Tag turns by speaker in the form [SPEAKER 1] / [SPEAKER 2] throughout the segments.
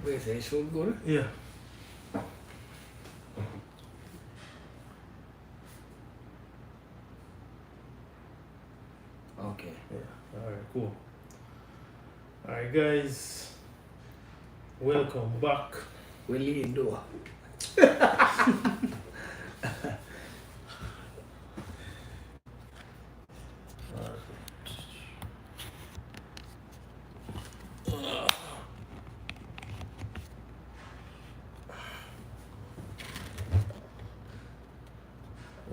[SPEAKER 1] Wait, say it should good?
[SPEAKER 2] Yeah.
[SPEAKER 1] Okay.
[SPEAKER 2] Yeah. Alright, cool. Alright guys. Welcome back.
[SPEAKER 1] We'll lead door.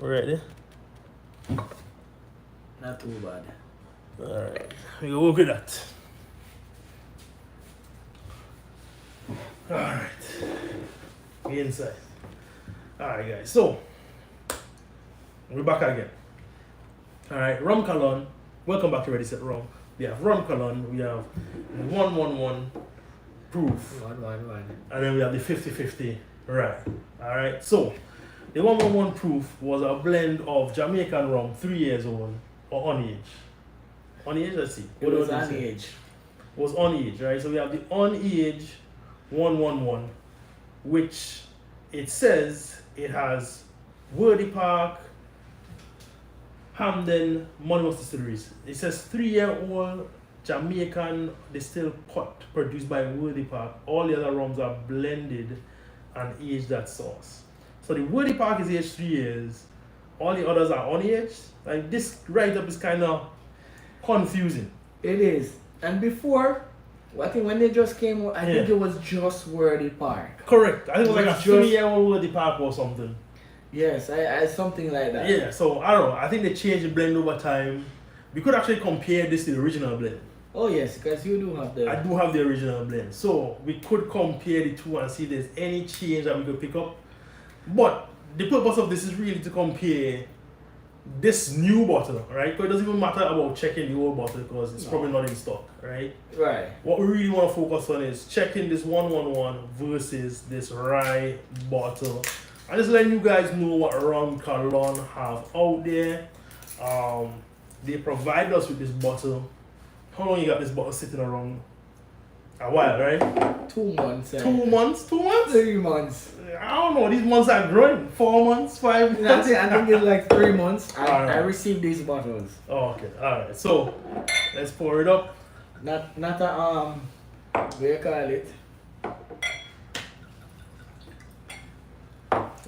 [SPEAKER 2] Ready?
[SPEAKER 1] Not too bad.
[SPEAKER 2] Alright. We go work with that. Alright. We inside. Alright guys, so we're back again. Alright, Rum Colon. Welcome back to Ready Set Rum. We have Rum Colon, we have 111 proof,
[SPEAKER 1] 111.
[SPEAKER 2] and then we have the 50-50 rye. Alright, so the 111 proof was a blend of Jamaican rum, 3 years old, or on age. On age, let's see.
[SPEAKER 1] It was
[SPEAKER 2] do you
[SPEAKER 1] on
[SPEAKER 2] say?
[SPEAKER 1] age.
[SPEAKER 2] Was on age, right? So we have the on age 111, which it says it has Worthy Park, Hamden, Monmouth distilleries. It says 3-year-old Jamaican distilled pot produced by Worthy Park. All the other rums are blended and aged at source. So the Worthy Park is aged 3 years. All the others are unaged. Like this write-up is kind of confusing.
[SPEAKER 1] It is. And before, I think when they just came, I think
[SPEAKER 2] Yeah.
[SPEAKER 1] it was just Worthy Park.
[SPEAKER 2] Correct. I think it was like a
[SPEAKER 1] It's just-
[SPEAKER 2] 3-year-old Worthy Park or something.
[SPEAKER 1] Yes, I something like that.
[SPEAKER 2] Yeah, so I don't know. I think they changed the blend over time. We could actually compare this to the original blend.
[SPEAKER 1] Oh yes, because you do have the.
[SPEAKER 2] I do have the original blend. So we could compare the two and see if there's any change that we could pick up. But the purpose of this is really to compare this new bottle, right? Because it doesn't even matter about checking the old bottle because it's probably not in stock, right?
[SPEAKER 1] Right.
[SPEAKER 2] What we really want to focus on is checking this 111 versus this rye bottle. I'm just letting you guys know what Rum Colon have out there. They provide us with this bottle. How long you got this bottle sitting around? A while, right?
[SPEAKER 1] 2 months.
[SPEAKER 2] 2 months? 2 months?
[SPEAKER 1] 3 months.
[SPEAKER 2] I don't know. These months are growing. 4 months? 5
[SPEAKER 1] I
[SPEAKER 2] months?
[SPEAKER 1] think it's like 3 months. I
[SPEAKER 2] Alright.
[SPEAKER 1] received these bottles.
[SPEAKER 2] Oh, okay. Alright. So, let's pour it up.
[SPEAKER 1] Not a what do you call it?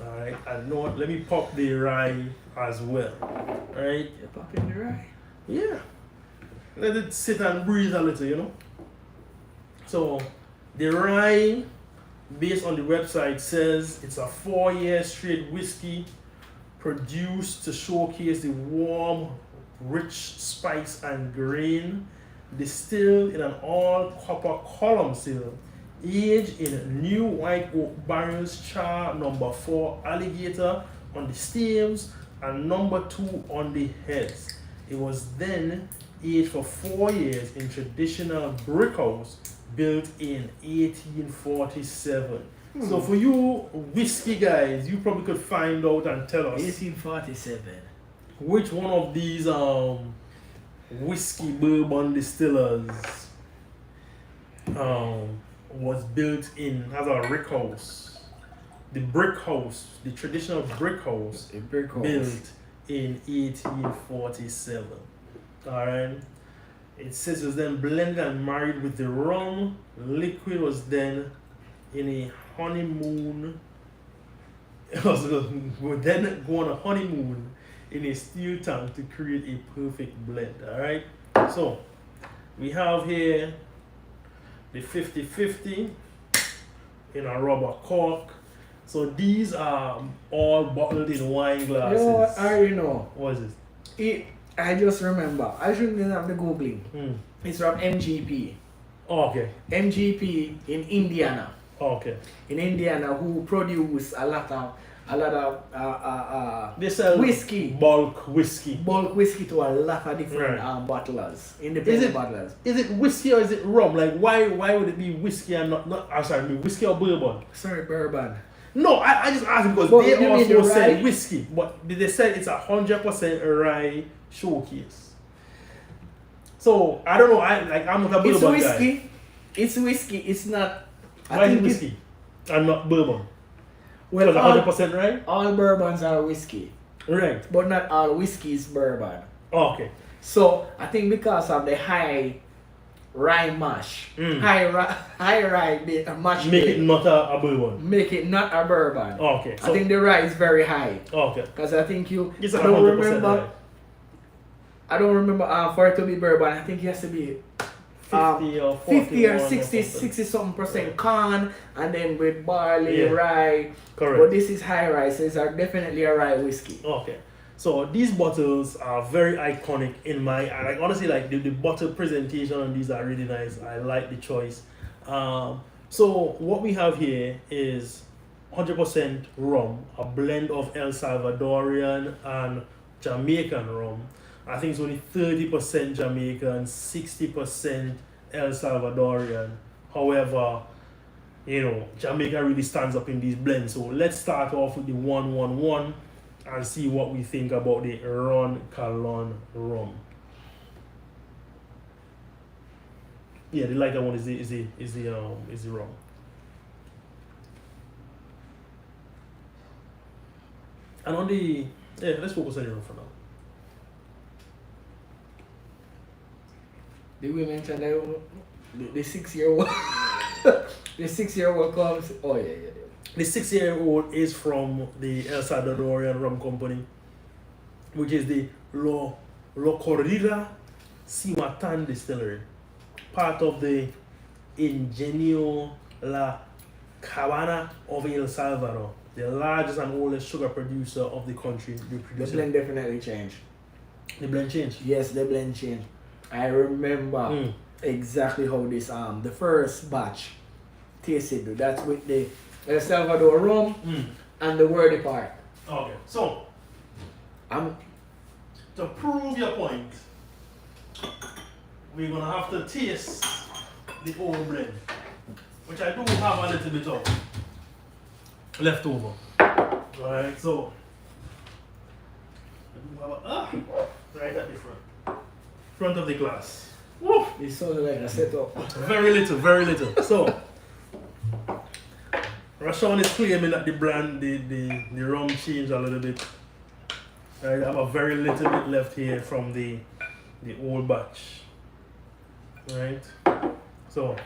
[SPEAKER 2] Alright. And know what? Let me pop the rye as well. Alright?
[SPEAKER 1] You're popping the rye.
[SPEAKER 2] Yeah. Let it sit and breathe a little, you know. So the rye, based on the website, says it's a 4-year straight whiskey produced to showcase the warm, rich spice and grain, distilled in an all copper column seal, aged in new white oak barrels, char number 4 alligator on the staves and number 2 on the heads. It was then aged for 4 years in traditional brick house built in 1847. So for you whiskey guys, you probably could find out and tell us
[SPEAKER 1] 1847.
[SPEAKER 2] which one of these whiskey bourbon distillers was built in as a brick house. The brick house, the traditional brick house
[SPEAKER 1] A brick house.
[SPEAKER 2] built in 1847. Alright. It says it was then blended and married with the rum. Liquid was then in a honeymoon. It was would then go on a honeymoon in a steel tank to create a perfect blend. Alright. So we have here the 50-50 in a rubber cork. So these are all bottled in wine glasses.
[SPEAKER 1] You know what? I already know.
[SPEAKER 2] What is it?
[SPEAKER 1] I just remember. I shouldn't have the Googling. It's from MGP.
[SPEAKER 2] Oh, okay.
[SPEAKER 1] MGP in Indiana.
[SPEAKER 2] Oh, okay.
[SPEAKER 1] In Indiana, who produce a lot of
[SPEAKER 2] They sell
[SPEAKER 1] whiskey.
[SPEAKER 2] bulk whiskey.
[SPEAKER 1] bulk whiskey to a lot of different
[SPEAKER 2] Right.
[SPEAKER 1] bottlers, independent bottlers.
[SPEAKER 2] Is it whiskey or is it rum? Like why would it be whiskey and not I'm sorry, whiskey or bourbon?
[SPEAKER 1] Sorry, bourbon.
[SPEAKER 2] No, I just asked because
[SPEAKER 1] But
[SPEAKER 2] they
[SPEAKER 1] you mean
[SPEAKER 2] also
[SPEAKER 1] the
[SPEAKER 2] said
[SPEAKER 1] rye?
[SPEAKER 2] whiskey, but they said it's 100% rye showcase. So I don't know. I'm not a bourbon
[SPEAKER 1] It's
[SPEAKER 2] guy.
[SPEAKER 1] whiskey. It's whiskey. It's not
[SPEAKER 2] Why is it whiskey and not bourbon?
[SPEAKER 1] Well,
[SPEAKER 2] Because 100% right?
[SPEAKER 1] all bourbons are whiskey,
[SPEAKER 2] Right.
[SPEAKER 1] but not all whiskey is bourbon.
[SPEAKER 2] Oh, okay.
[SPEAKER 1] So I think because of the high rye mash, high rye mash,
[SPEAKER 2] Make it not a bourbon.
[SPEAKER 1] make it not a bourbon.
[SPEAKER 2] Oh, okay.
[SPEAKER 1] I think the rye is very high.
[SPEAKER 2] Oh, okay.
[SPEAKER 1] Because I think
[SPEAKER 2] It's
[SPEAKER 1] I
[SPEAKER 2] like
[SPEAKER 1] don't
[SPEAKER 2] 100%
[SPEAKER 1] remember.
[SPEAKER 2] right.
[SPEAKER 1] I don't remember for it to be bourbon. I think it has to be
[SPEAKER 2] 50 or 40
[SPEAKER 1] 50 or 60 something percent corn, and then with barley,
[SPEAKER 2] Yeah.
[SPEAKER 1] rye.
[SPEAKER 2] Correct.
[SPEAKER 1] But this is high rye, so it's definitely a rye whiskey.
[SPEAKER 2] Okay. So these bottles are very iconic in my like honestly like the bottle presentation on these are really nice. I like the choice. So what we have here is 100% rum, a blend of El Salvadorian and Jamaican rum. I think it's only 30% Jamaican, 60% El Salvadorian. However, you know, Jamaica really stands up in these blends. So let's start off with the 111 and see what we think about the Ron Calon rum. Yeah, the lighter one is the rum. And on the let's focus on the rum for now.
[SPEAKER 1] Did we mention the 6-year-old? The 6-year-old comes. Oh yeah.
[SPEAKER 2] The 6-year-old is from the El Salvadorian Rum Company, which is the La Corrida Simatan Distillery, part of the Ingenio La Cabana of El Salvador, the largest and oldest sugar producer of the country.
[SPEAKER 1] The blend definitely changed.
[SPEAKER 2] The blend changed.
[SPEAKER 1] Yes, the blend changed. I remember exactly how this the first batch tasted. That's with the El Salvador rum and the wordy part.
[SPEAKER 2] Okay, so to prove your point, we're gonna have to taste the old blend, which I do have a little bit of left over. Alright, so I do have right at the front of the glass. Woo!
[SPEAKER 1] It sounds like a setup.
[SPEAKER 2] Very little. So Rashawn is claiming that the brand, the rum changed a little bit. I have a very little bit left here from the old batch. Right? So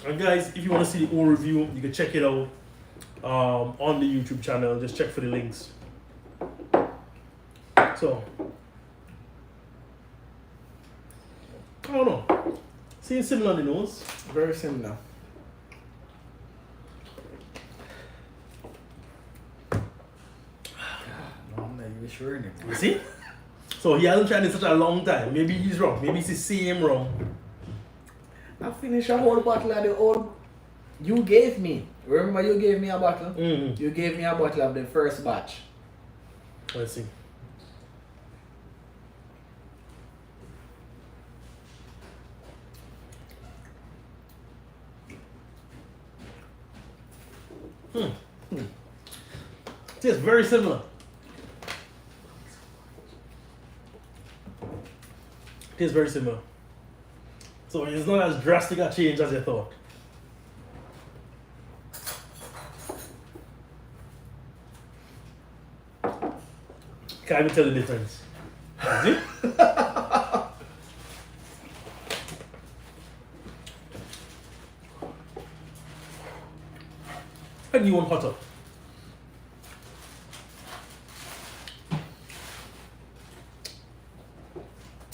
[SPEAKER 2] and guys, if you want to see the old review, you can check it out on the YouTube channel. Just check for the links. So I don't know. Seems similar on the nose.
[SPEAKER 1] Very similar. You sure?
[SPEAKER 2] You see? So he hasn't tried in such a long time. Maybe he's wrong. Maybe it's the same rum.
[SPEAKER 1] I finished a whole bottle of the old you gave me. Remember you gave me a bottle? You gave me a bottle of the first batch.
[SPEAKER 2] Let's see. Tastes very similar. Tastes very similar. So it's not as drastic a change as you thought. Can't even tell the difference. See? I need one hotter.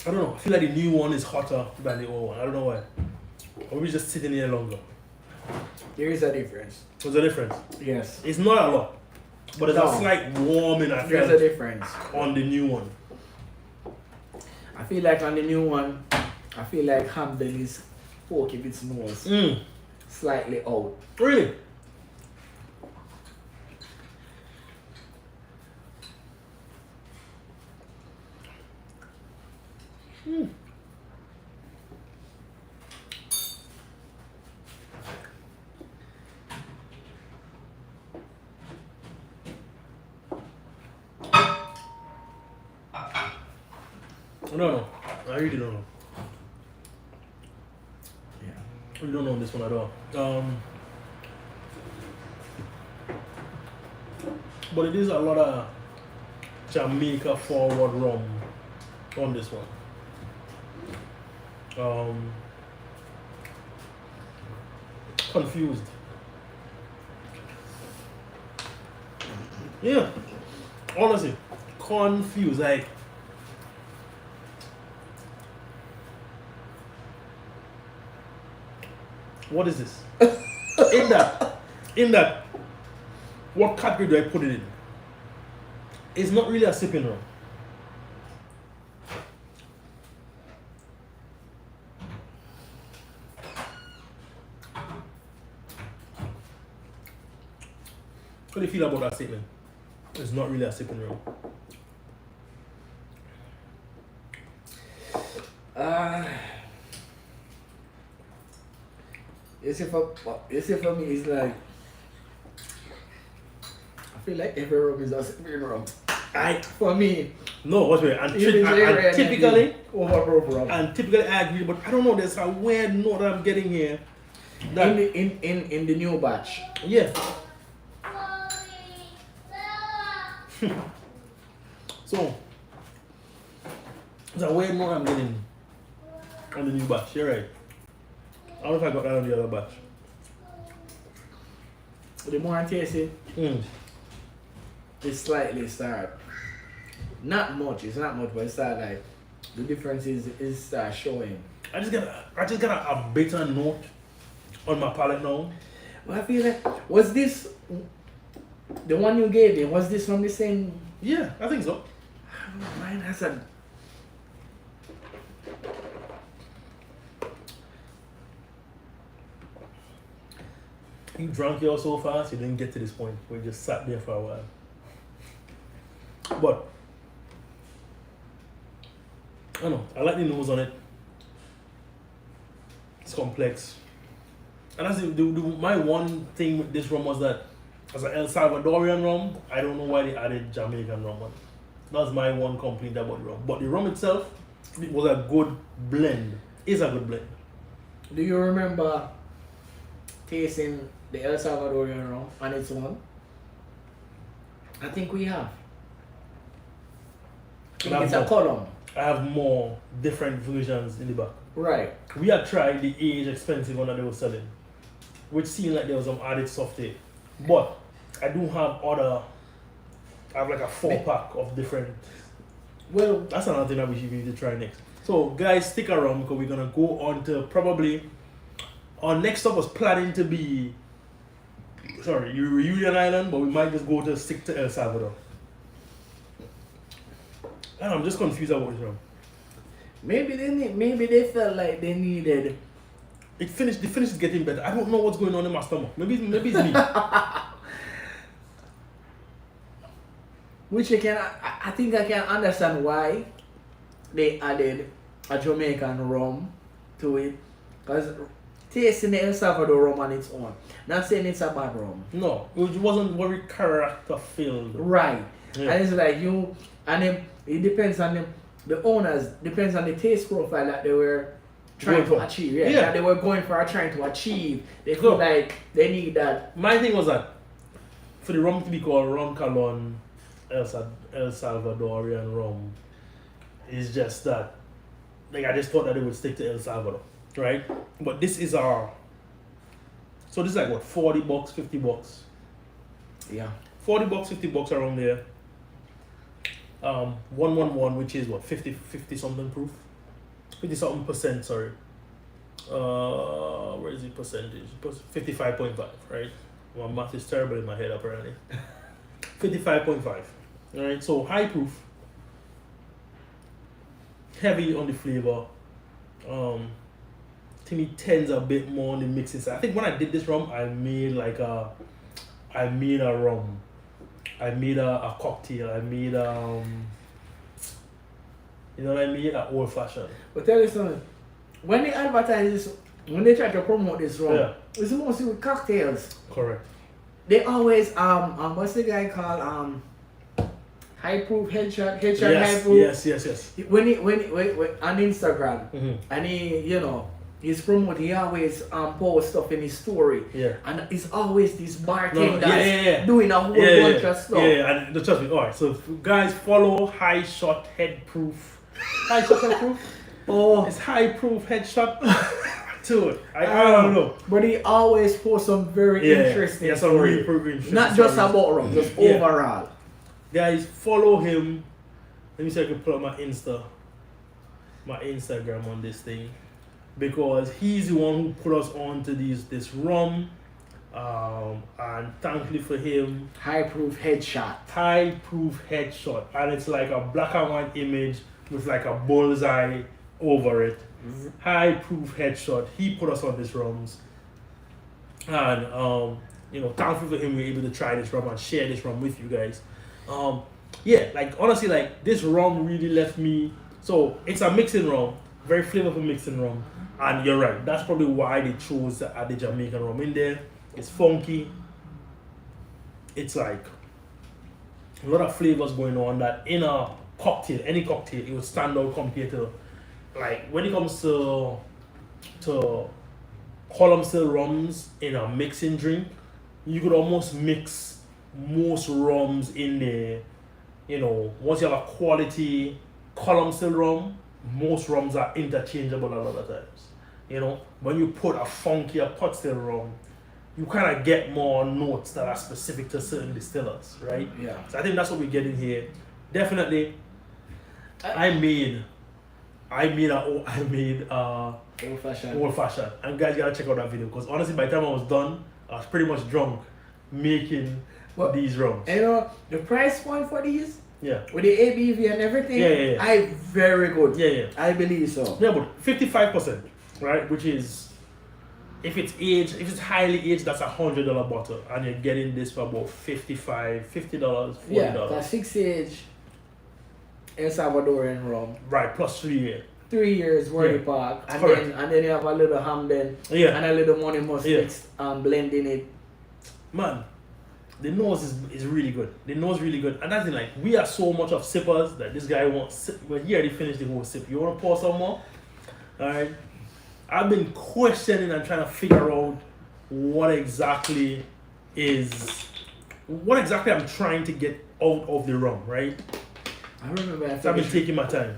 [SPEAKER 2] I don't know. I feel like the new one is hotter than the old one. I don't know why. Or we just sitting here longer.
[SPEAKER 1] There is a difference.
[SPEAKER 2] What's the difference?
[SPEAKER 1] Yes.
[SPEAKER 2] It's not a lot, but there's
[SPEAKER 1] No.
[SPEAKER 2] a slight warming I
[SPEAKER 1] There's a
[SPEAKER 2] felt
[SPEAKER 1] difference.
[SPEAKER 2] on the new one.
[SPEAKER 1] I feel like on the new one, I feel like Hamden is poking its nose slightly out.
[SPEAKER 2] Really? I don't know. I really don't know. We don't know this one at all. But it is a lot of Jamaica forward rum on this one. Confused. Yeah, honestly, confused. Like, what is this? in that, what category do I put it in? It's not really a sipping rum. How do you feel about that statement? It's not really a sipping rum.
[SPEAKER 1] You see for me, it's like I feel like every rum is a sipping rum. For me,
[SPEAKER 2] No, what's weird? And typically, I agree, but I don't know. There's a weird note that I'm getting here. That
[SPEAKER 1] in the new batch.
[SPEAKER 2] yeah. So there's a weird note I'm getting on the new batch. You're right. I don't know if I got that on the other batch.
[SPEAKER 1] The more I taste it, it's slightly sour. Not much. It's not much, but it's like the difference is showing.
[SPEAKER 2] I just got a bitter note on my palate now.
[SPEAKER 1] Well, I feel like was this the one you gave me? Was this from the same?
[SPEAKER 2] Yeah, I think so.
[SPEAKER 1] I don't know, mine has a.
[SPEAKER 2] You drank yours so fast, you didn't get to this point. We just sat there for a while. But I don't know. I like the nose on it. It's complex. And that's my one thing with this rum was that as an El Salvadorian rum, I don't know why they added Jamaican rum on it. That's my one complaint about the rum. But the rum itself, it was a good blend. It's a good blend.
[SPEAKER 1] Do you remember tasting the El Salvadorian rum on its own? I think we have. It's a column.
[SPEAKER 2] I have more different versions in the back.
[SPEAKER 1] Right.
[SPEAKER 2] We had tried the age expensive one that they were selling, which seemed like there was some added soft tape. But I do have I have like a 4-pack of different.
[SPEAKER 1] Well,
[SPEAKER 2] that's another thing that we should need to try next. So guys, stick around because we're gonna go on to probably our next stop was planning to be Reunion Island, but we might just stick to El Salvador. And I'm just confused about this rum.
[SPEAKER 1] Maybe they felt like they needed.
[SPEAKER 2] The finish is getting better. I don't know what's going on in my stomach. Maybe it's me.
[SPEAKER 1] Which I think I can understand why they added a Jamaican rum to it. Because tasting the El Salvador rum on its own. Not saying it's a bad rum.
[SPEAKER 2] No, it wasn't very character filled.
[SPEAKER 1] Right.
[SPEAKER 2] Yeah.
[SPEAKER 1] And it's like it depends on the owners, depends on the taste profile that they were trying to achieve. Yeah. That they were going for trying to achieve. They feel like they need that.
[SPEAKER 2] My thing was that for the rum to be called Ron Calon El Salvadorian rum, is just that. Like, I just thought that they would stick to El Salvador, right? But this is so this is like what, $40, $50?
[SPEAKER 1] Yeah.
[SPEAKER 2] $40, $50 around there. 111, which is what, 50 something proof? 50 something percent, sorry. Where is the percentage? 55.5, right? My math is terrible in my head apparently. 55.5. Alright, so high proof. Heavy on the flavor. To me, tends a bit more on the mixing side. I think when I did this rum, I made a rum. I made a cocktail. I made you know what I mean? An old fashioned.
[SPEAKER 1] But tell you something. When they advertise this, when they try to promote this rum, it's mostly with cocktails.
[SPEAKER 2] Correct.
[SPEAKER 1] They always what's the guy called high proof headshot
[SPEAKER 2] yes,
[SPEAKER 1] high proof.
[SPEAKER 2] Yes.
[SPEAKER 1] When on Instagram, and he he's promoting, he always post stuff in his story.
[SPEAKER 2] Yeah.
[SPEAKER 1] And it's always this
[SPEAKER 2] No,
[SPEAKER 1] bartender
[SPEAKER 2] yeah.
[SPEAKER 1] doing a whole
[SPEAKER 2] Yeah,
[SPEAKER 1] bunch of stuff.
[SPEAKER 2] Yeah, and trust me. All right, so guys, follow High Shot Head Proof. High Shot Head Proof.
[SPEAKER 1] Oh,
[SPEAKER 2] It's high proof headshot to it. I don't know.
[SPEAKER 1] but he always posts some very interesting
[SPEAKER 2] Yeah, some
[SPEAKER 1] stories.
[SPEAKER 2] really interesting
[SPEAKER 1] Not just
[SPEAKER 2] stories.
[SPEAKER 1] about rum, just
[SPEAKER 2] Yeah.
[SPEAKER 1] overall.
[SPEAKER 2] Guys, follow him. Let me see if I can pull up my Instagram on this thing, because he's the one who put us on to this rum, and thankfully for him,
[SPEAKER 1] High proof headshot.
[SPEAKER 2] high proof headshot, and it's like a black and white image with like a bullseye over it. High proof headshot. He put us on this rums, and thankful for him we're able to try this rum and share this rum with you guys. Like honestly, like this rum really left me. So it's a mixing rum, very flavorful mixing rum, and you're right. That's probably why they chose to add the Jamaican rum in there. It's funky. It's like a lot of flavors going on that in a cocktail, any cocktail, it would stand out compared to, like, when it comes to column still rums in a mixing drink, you could almost mix most rums in there. Once you have a quality column still rum, most rums are interchangeable a lot of times. When you put a funkier pot still rum, you kind of get more notes that are specific to certain distillers, right?
[SPEAKER 1] Yeah.
[SPEAKER 2] So I think that's what we're getting here. Definitely, I made old fashioned, and guys gotta check out that video, because honestly, by the time I was done, I was pretty much drunk making these rums.
[SPEAKER 1] The price point for these,
[SPEAKER 2] Yeah.
[SPEAKER 1] with the ABV and everything,
[SPEAKER 2] Yeah.
[SPEAKER 1] very good.
[SPEAKER 2] Yeah.
[SPEAKER 1] I believe so.
[SPEAKER 2] Yeah, but 55%, right? Which is, if it's highly aged, that's $100 bottle, and you're getting this for about $50, $40.
[SPEAKER 1] Yeah, that's 6 age El Salvadorian rum.
[SPEAKER 2] Right, plus 3 years.
[SPEAKER 1] 3 years Worthy Park, and
[SPEAKER 2] correct.
[SPEAKER 1] then you have a little Hamden
[SPEAKER 2] Yeah.
[SPEAKER 1] and a little Money Muskets blend in it.
[SPEAKER 2] Man, the nose is really good. The nose really good. And that's the thing, like, we are so much of sippers that this guy wants sip, but he already finished the whole sip. You want to pour some more? Alright. I've been questioning and trying to figure out what exactly I'm trying to get out of the rum, right?
[SPEAKER 1] I remember
[SPEAKER 2] So I've been taking my time.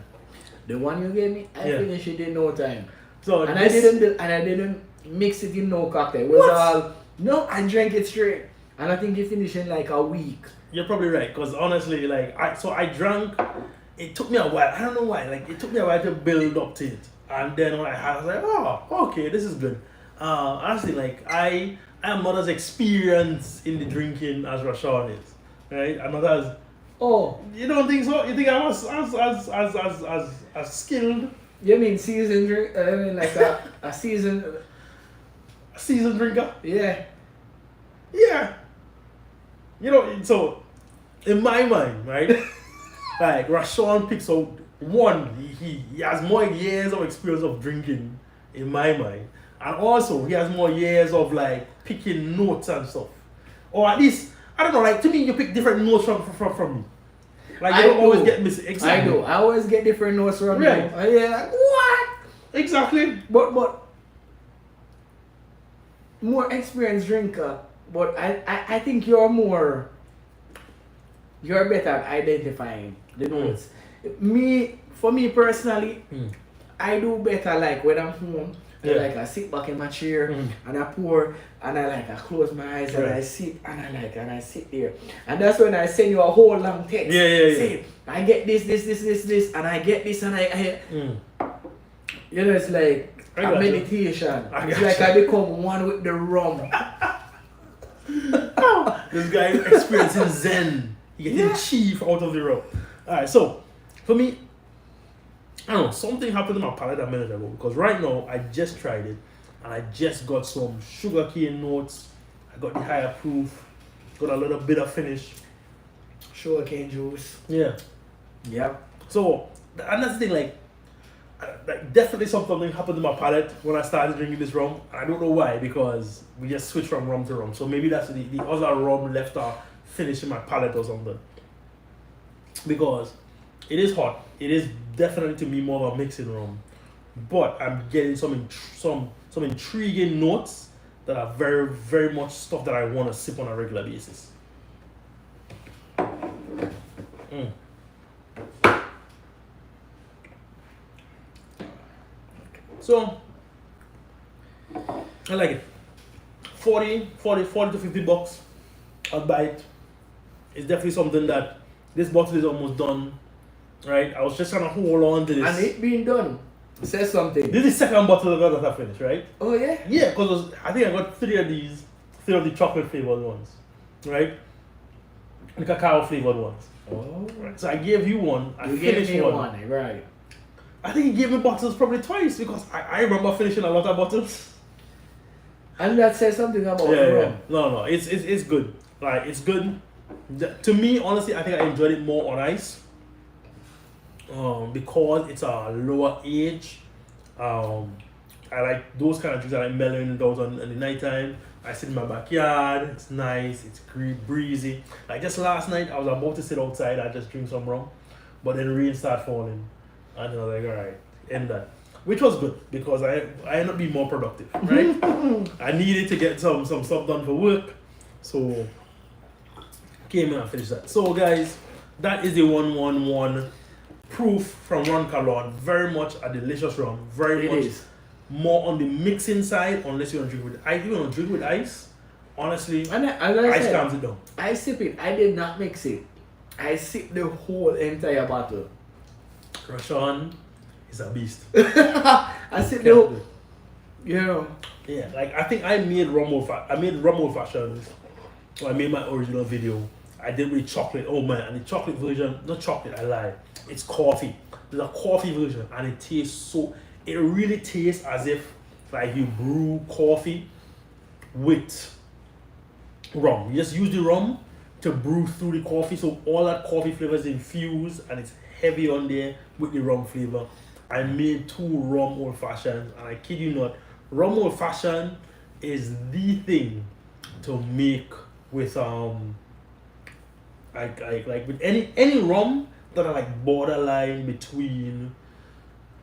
[SPEAKER 1] the one you gave me, I finished it in no time.
[SPEAKER 2] So
[SPEAKER 1] I didn't mix it in no cocktail. It was I drank it straight. And I think it finished in like a week.
[SPEAKER 2] You're probably right, because honestly, like, I drank. It took me a while. I don't know why. Like, it took me a while to build up to it, and then when I was like, oh, okay, this is good. Honestly, like, I am not as experienced in the drinking as Rashawn is, right? I'm not as.
[SPEAKER 1] Oh,
[SPEAKER 2] You don't think so? You think I'm as skilled?
[SPEAKER 1] you mean seasoned drink? I mean like a seasoned.
[SPEAKER 2] A seasoned drinker?
[SPEAKER 1] Yeah.
[SPEAKER 2] Yeah. So in my mind, right? Like, Rashawn picks out one. He has more years of experience of drinking, in my mind, and also he has more years of like picking notes and stuff, or at least I don't know. Like, to me, you pick different notes from me. Like, you don't always get missing. Exactly.
[SPEAKER 1] I do. I always get different notes from
[SPEAKER 2] Right.
[SPEAKER 1] you. Yeah. Like, what?
[SPEAKER 2] Exactly.
[SPEAKER 1] But more experienced drinker. But I think you're better at identifying the notes. For me personally, I do better like when I'm home.
[SPEAKER 2] Yeah.
[SPEAKER 1] Like I sit back in my chair and I pour and I close my eyes and
[SPEAKER 2] Right.
[SPEAKER 1] I sit and I sit there. And that's when I send you a whole long text.
[SPEAKER 2] Yeah.
[SPEAKER 1] Say, I get this, and I get this, and I it's like
[SPEAKER 2] I
[SPEAKER 1] a
[SPEAKER 2] got you.
[SPEAKER 1] meditation.
[SPEAKER 2] I
[SPEAKER 1] It's
[SPEAKER 2] got
[SPEAKER 1] like
[SPEAKER 2] you.
[SPEAKER 1] I become one with the rum.
[SPEAKER 2] This guy experiencing Zen. He getting chief out of the rum. Alright, so for me, I don't know, something happened to my palate a minute ago, because right now I just tried it and I just got some sugarcane notes. I got the higher proof, got a little bitter finish.
[SPEAKER 1] Sugarcane juice.
[SPEAKER 2] Yeah.
[SPEAKER 1] Yep.
[SPEAKER 2] So, and that's the thing, like definitely something happened to my palate when I started drinking this rum. I don't know why, because we just switched from rum to rum. So maybe that's the other rum left a finish in my palate or something. Because it is hot. It is definitely, to me, more of a mixing rum. but I'm getting some intriguing notes that are very, very much stuff that I want to sip on a regular basis. Mm. So I like it. 40 to 50 bucks. I'll buy it. It's definitely something that this bottle is almost done. Right? I was just trying to hold on to this.
[SPEAKER 1] And it being done. Say something.
[SPEAKER 2] This is the second bottle that I finished, right?
[SPEAKER 1] Oh yeah?
[SPEAKER 2] Yeah, because I think I got 3 of these, 3 of the chocolate flavored ones. Right? The cacao flavored ones.
[SPEAKER 1] Oh.
[SPEAKER 2] Right. So I gave you one. I
[SPEAKER 1] You gave
[SPEAKER 2] finished
[SPEAKER 1] me
[SPEAKER 2] one.
[SPEAKER 1] one, right?
[SPEAKER 2] I think he gave me bottles probably twice because I remember finishing a lot of bottles.
[SPEAKER 1] And that says something about
[SPEAKER 2] Yeah.
[SPEAKER 1] rum.
[SPEAKER 2] No, it's good. Like it's good. To me, honestly, I think I enjoyed it more on ice. Because it's a lower age. I like those kind of drinks. I like mellowing it out in the nighttime. I sit in my backyard. It's nice. It's breezy. Like just last night, I was about to sit outside and just drink some rum, but then rain started falling, and I was like, all right, end that. Which was good because I ended up being more productive, right? I needed to get some stuff done for work, so came in and finished that. So guys, that is the 111 proof from Ron Calon. Very much a delicious rum. Very
[SPEAKER 1] It
[SPEAKER 2] much
[SPEAKER 1] is.
[SPEAKER 2] more on the mixing side, unless you want to drink with ice. If you want to drink with ice, honestly,
[SPEAKER 1] And as I
[SPEAKER 2] ice
[SPEAKER 1] said,
[SPEAKER 2] calms it down.
[SPEAKER 1] I sip it. I did not mix it. I sip the whole entire bottle.
[SPEAKER 2] Rashawn is a beast.
[SPEAKER 1] I sip the whole, you know.
[SPEAKER 2] Yeah, like I think I made rum old fashions. So I made my original video. I did with chocolate. Oh man, and the chocolate version, not chocolate, I lied. It's coffee. There's a coffee version, and it tastes so. It really tastes as if like you brew coffee with rum. You just use the rum to brew through the coffee, so all that coffee flavor is infused and it's heavy on there with the rum flavor. I made 2 rum old fashions, and I kid you not, rum old fashioned is the thing to make with like with any rum that are like borderline between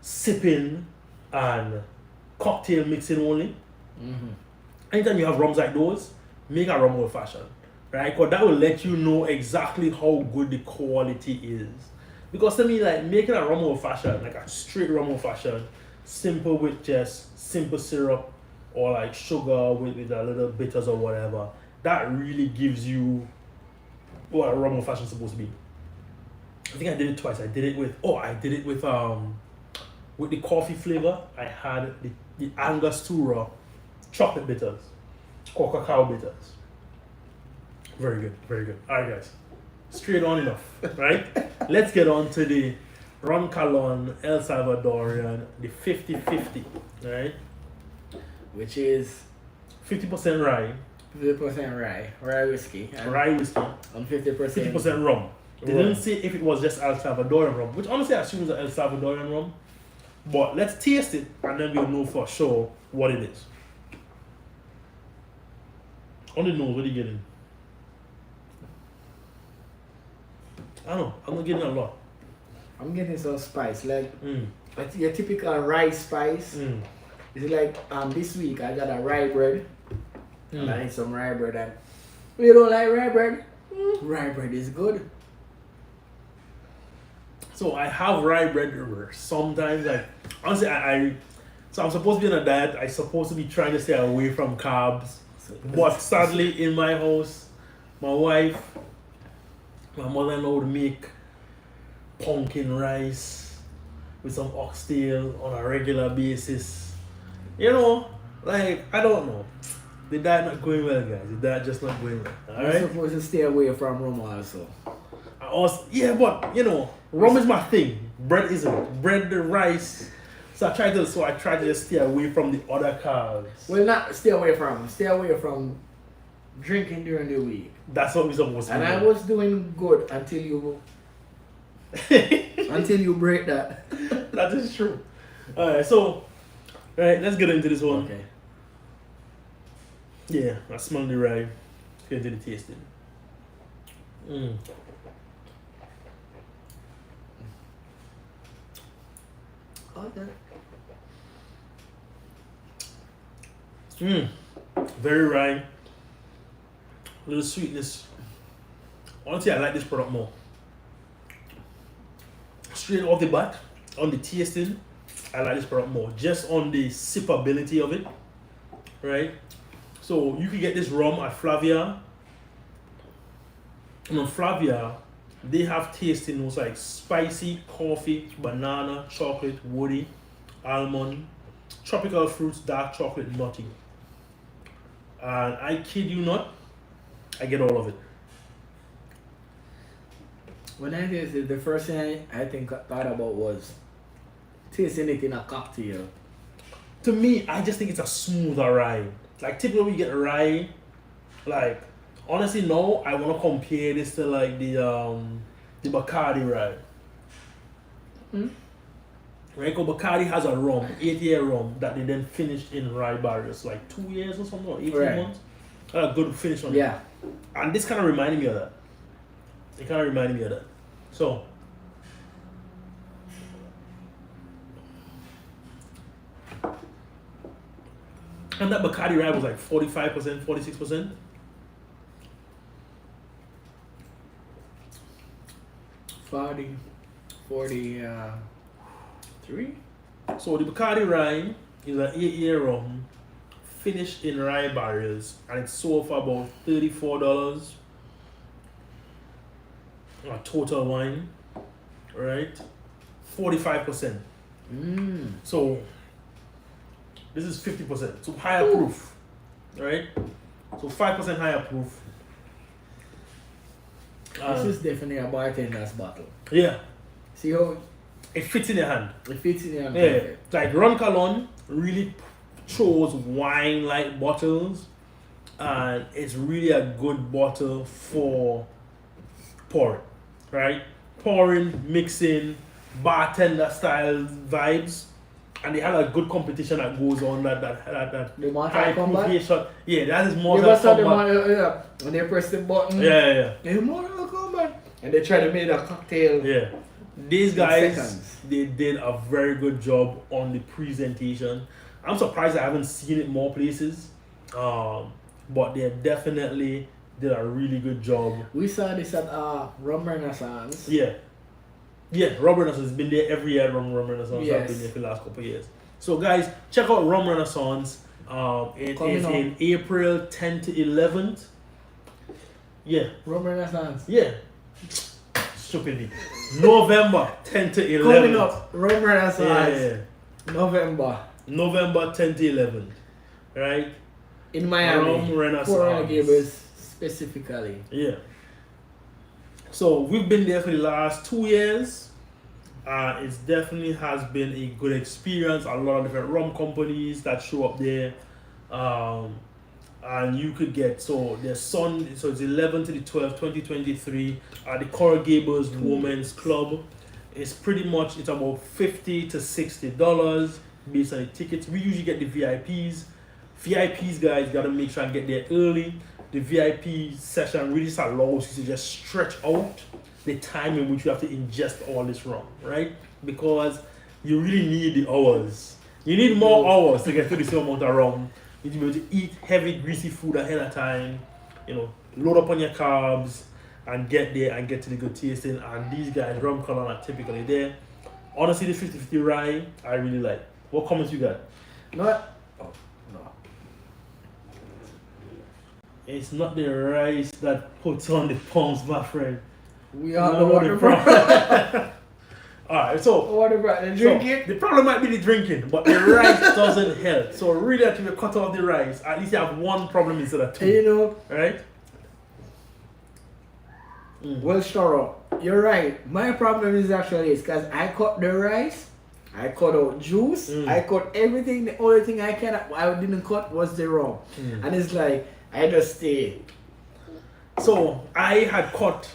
[SPEAKER 2] sipping and cocktail mixing only.
[SPEAKER 1] Mm-hmm.
[SPEAKER 2] Anytime you have rums like those, make a rum old fashioned, right? Because that will let you know exactly how good the quality is. Because to me, like making a rum old fashioned, like a straight rum old fashioned, simple with just simple syrup or like sugar with a little bitters or whatever, that really gives you what a rum old fashioned is supposed to be. I think I did it twice. I did it with the coffee flavor. I had the Angostura chocolate bitters, cacao bitters. Very good, very good. All right, guys, straight on enough, right? Let's get on to the Ron Calon El Salvadorian, the 50-50, right?
[SPEAKER 1] Which is
[SPEAKER 2] 50% rye,
[SPEAKER 1] 50% rye whiskey, and
[SPEAKER 2] rye whiskey,
[SPEAKER 1] and 50%.
[SPEAKER 2] 50% rum. They didn't say if it was just El Salvadorian rum, which honestly I assume is an El Salvadorian rum. But let's taste it and then we'll know for sure what it is. On the nose, what are you getting? I don't know. I'm not getting a lot.
[SPEAKER 1] I'm getting some spice, like
[SPEAKER 2] Mm.
[SPEAKER 1] your typical rye spice.
[SPEAKER 2] Mm.
[SPEAKER 1] It's like this week I got a rye bread. And I
[SPEAKER 2] Mm.
[SPEAKER 1] need some rye bread. And you don't like rye bread? Rye bread is good.
[SPEAKER 2] So I have rye bread sometimes. Like honestly, so I'm supposed to be on a diet. I'm supposed to be trying to stay away from carbs. But sadly, in my house, my wife, my mother-in-law would make pumpkin rice with some oxtail on a regular basis. You know, like I don't know. The diet not going well, guys. The diet just not going well.
[SPEAKER 1] You're
[SPEAKER 2] Alright?
[SPEAKER 1] supposed to stay away from rum also.
[SPEAKER 2] I also, yeah, but you know, rum is my thing. Bread isn't. Bread, the rice. So I try to just stay away from the other carbs.
[SPEAKER 1] Well, not stay away from. Stay away from drinking during the week.
[SPEAKER 2] That's what we're supposed to
[SPEAKER 1] And
[SPEAKER 2] do.
[SPEAKER 1] I was doing good until you until you break that.
[SPEAKER 2] That is true. Alright, so alright, let's get into this one.
[SPEAKER 1] Okay.
[SPEAKER 2] Yeah, I smell the rye. Let's get into the tasting. Mm.
[SPEAKER 1] Okay.
[SPEAKER 2] Very rye. Little sweetness. Honestly, I like this product more. Straight off the bat, on the tasting, I like this product more. Just on the sippability of it, right? So you can get this rum at Flavia. And on Flavia, they have tasting notes like spicy, coffee, banana, chocolate, woody, almond, tropical fruits, dark chocolate, nutty. And I kid you not, I get all of it.
[SPEAKER 1] When I tasted, the first thing I thought about was tasting it in a cocktail.
[SPEAKER 2] To me, I just think it's a smoother rye. Like typically when you get rye, like honestly no, I want to compare this to like the Bacardi rye. Right, because Bacardi has a rum, 8-year rum that they then finished in rye barrels, like 2 years or something, or 18 months. A good finish on it. And this kind of reminded me of that. It kind of reminded me of that. So, and that Bacardi rye was like 45%, 46%.
[SPEAKER 1] Forty, 43.
[SPEAKER 2] So the Bacardi rye is an 8-year rum, finished in rye barrels, and it's sold for about $34. A total wine, right? 45%. So this is 50%. So higher proof, right? So 5% higher proof.
[SPEAKER 1] This is definitely a bartender's bottle.
[SPEAKER 2] Yeah.
[SPEAKER 1] See how
[SPEAKER 2] it fits in your hand.
[SPEAKER 1] It fits in your hand.
[SPEAKER 2] Yeah. Like Roncalon really chose wine-like bottles, and it's really a good bottle for pouring, right? Pouring, mixing, bartender style vibes, and they have a good competition that goes on that
[SPEAKER 1] the high proof
[SPEAKER 2] shot. Yeah, that is more
[SPEAKER 1] than when they press the button.
[SPEAKER 2] Yeah.
[SPEAKER 1] The Mortal Kombat, and they try to make a cocktail.
[SPEAKER 2] Yeah. These guys, they did a very good job on the presentation. I'm surprised I haven't seen it more places, but they definitely did a really good job.
[SPEAKER 1] We saw this at Rum Renaissance.
[SPEAKER 2] Yeah, Rum Renaissance has been there every year. Rum Renaissance has been there for the last couple of years. So guys, check out Rum Renaissance. It is in April 10th to 11th. Yeah.
[SPEAKER 1] Rum Renaissance.
[SPEAKER 2] Yeah. Stupidly. November 10th to 11th.
[SPEAKER 1] Coming up, Rum Renaissance.
[SPEAKER 2] Yeah.
[SPEAKER 1] November
[SPEAKER 2] 10th to 11th. Right?
[SPEAKER 1] In Miami.
[SPEAKER 2] Rum Renaissance.
[SPEAKER 1] Coral Gables specifically.
[SPEAKER 2] Yeah. So we've been there for the last 2 years. It definitely has been a good experience. A lot of different rum companies that show up there. And you could get, so it's 11th to the 12th, 2023 at the Coral Gables Women's Club. It's pretty much, it's about $50 to $60 based on the tickets. We usually get the VIPs. VIPs, guys, gotta make sure and get there early. The VIP session really just allows you to just stretch out the time in which you have to ingest all this rum, right? Because you really need the hours. You need more hours to get to the same amount of rum. You need to be able to eat heavy, greasy food ahead of time, load up on your carbs and get there and get to the good tasting. And these guys, Roncalon, are typically there. Honestly, the 50/50 rye, I really like. What comments you got?
[SPEAKER 1] No.
[SPEAKER 2] It's not the rice that puts on the pumps, my friend.
[SPEAKER 1] We all know what the problem.
[SPEAKER 2] Alright, so
[SPEAKER 1] what about the drinking?
[SPEAKER 2] The problem might be the drinking, but the rice doesn't help. So really, if you cut off the rice, at least you have one problem instead of two. Right?
[SPEAKER 1] Well, Shoro, you're right. My problem is actually because I cut the rice, I cut out juice, I cut everything. The only thing I didn't cut was the rum, and it's like I just stay.
[SPEAKER 2] So I cut.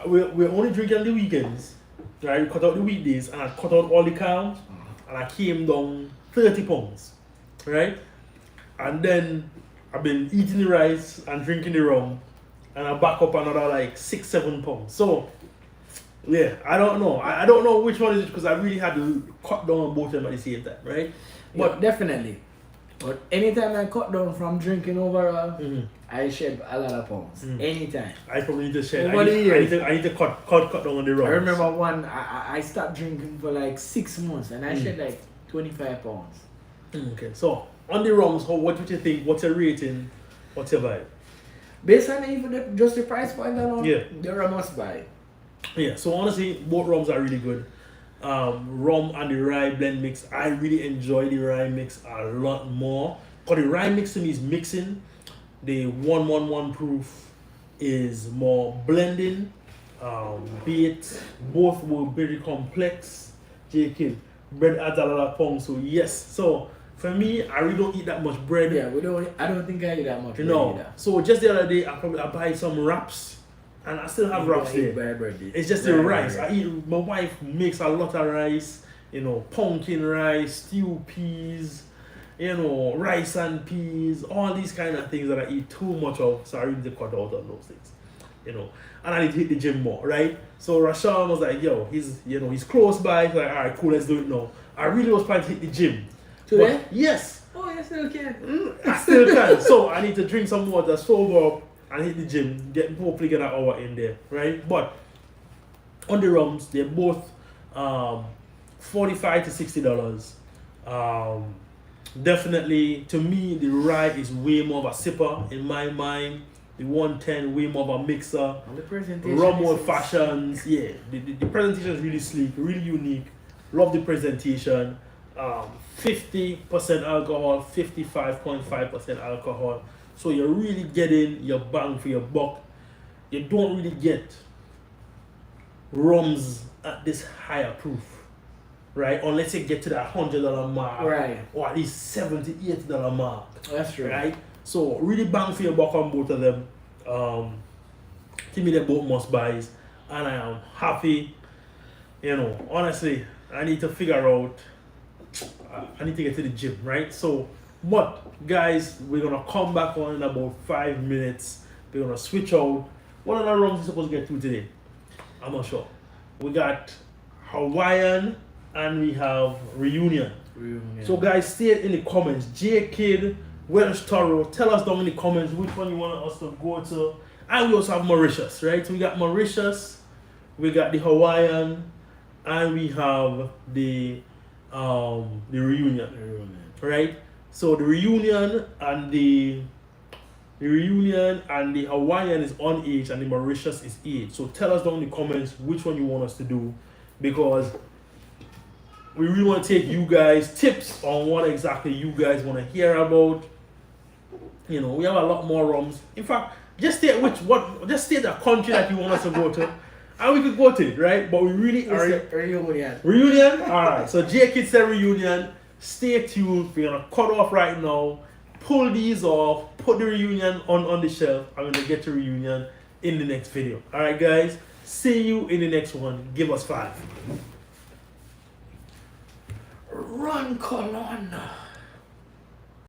[SPEAKER 2] We're only drinking on the weekends. Right, we cut out the weekdays and I cut out all the carbs and I came down 30 pounds, right? And then I've been eating the rice and drinking the rum and I back up another like 6-7 pounds. So yeah, I don't know. I don't know which one is it because I really had to cut down on both of them at the same time, right?
[SPEAKER 1] But definitely, But anytime I cut down from drinking overall,
[SPEAKER 2] Mhm.
[SPEAKER 1] I shed a lot of pounds.
[SPEAKER 2] Mm.
[SPEAKER 1] Anytime.
[SPEAKER 2] I probably need to share.
[SPEAKER 1] Over the years.
[SPEAKER 2] I need to cut down on the rums.
[SPEAKER 1] I remember I stopped drinking for like 6 months and I
[SPEAKER 2] Mm.
[SPEAKER 1] shed like 25 pounds.
[SPEAKER 2] Okay, so on the rums, what would you think? What's your rating? What's your vibe?
[SPEAKER 1] Based on even just the price point alone,
[SPEAKER 2] Yeah.
[SPEAKER 1] they're a must buy.
[SPEAKER 2] Yeah, so honestly, both rums are really good. Rum and the rye blend mix, I really enjoy the rye mix a lot more. Because the rye mix to me is mixing. The 111 proof is more blending. Be it both were very complex. JK, bread adds a lot of pounds, so yes. So for me, I really don't eat that much bread.
[SPEAKER 1] Yeah, I don't think I eat that much.
[SPEAKER 2] You
[SPEAKER 1] bread
[SPEAKER 2] know,
[SPEAKER 1] either.
[SPEAKER 2] so just the other day, I buy some wraps, and I still have wraps
[SPEAKER 1] I eat
[SPEAKER 2] there.
[SPEAKER 1] bread.
[SPEAKER 2] It's just the rice. I eat. My wife makes a lot of rice. You know, pumpkin rice, stew peas. You know, rice and peas. All these kind of things that I eat too much of. So I really need to cut out on those things. You know, and I need to hit the gym more, right? So Rashawn was like, "Yo, he's close by." He's like, "All right, cool, let's do it now." I really was planning to hit the gym.
[SPEAKER 1] Today?
[SPEAKER 2] But yes.
[SPEAKER 1] Oh, you still can.
[SPEAKER 2] I still can. So I need to drink some water, sober up, and hit the gym. Hopefully get an hour in there, right? But on the rums, they're both $45 to $60. Definitely, to me, the rye is way more of a sipper in my mind. The 110 way more of a mixer.
[SPEAKER 1] And the presentation.
[SPEAKER 2] Rum
[SPEAKER 1] is
[SPEAKER 2] old fashions, yeah. The presentation is really sleek, really unique. Love the presentation. 50% alcohol, 55.5% alcohol. So you're really getting your bang for your buck. You don't really get rums at this higher proof, right? Unless you get to that $100 mark,
[SPEAKER 1] Right.
[SPEAKER 2] or at least $70, $80 mark,
[SPEAKER 1] That's true.
[SPEAKER 2] right? So really bang for your buck on both of them. To me, they're both must buys, and I am happy. You know, honestly, I need to figure out. I need to get to the gym, right? So, but guys, we're gonna come back on in about 5 minutes. We're gonna switch out. What other rums we supposed to get to today? I'm not sure. We got Hawaiian and we have Reunion. So guys, say it in the comments. J-Kid, Welsh Toro, tell us down in the comments which one you want us to go to. And we also have Mauritius, right? So we got Mauritius, we got the Hawaiian, and we have the Reunion, right? So the Reunion and the Hawaiian is on age and the Mauritius is age. So tell us down in the comments which one you want us to do, because we really want to take you guys tips on what exactly you guys want to hear about. You know, we have a lot more rums. In fact, just state the country that you want us to go to, and we could go to it, right? But we really are
[SPEAKER 1] Reunion.
[SPEAKER 2] Reunion. All right. So J-Kid said Reunion. Stay tuned. We're gonna cut off right now. Pull these off. Put the Reunion on the shelf. I'm gonna get to Reunion in the next video. All right, guys. See you in the next one. Give us 5.
[SPEAKER 1] Run, Colonna.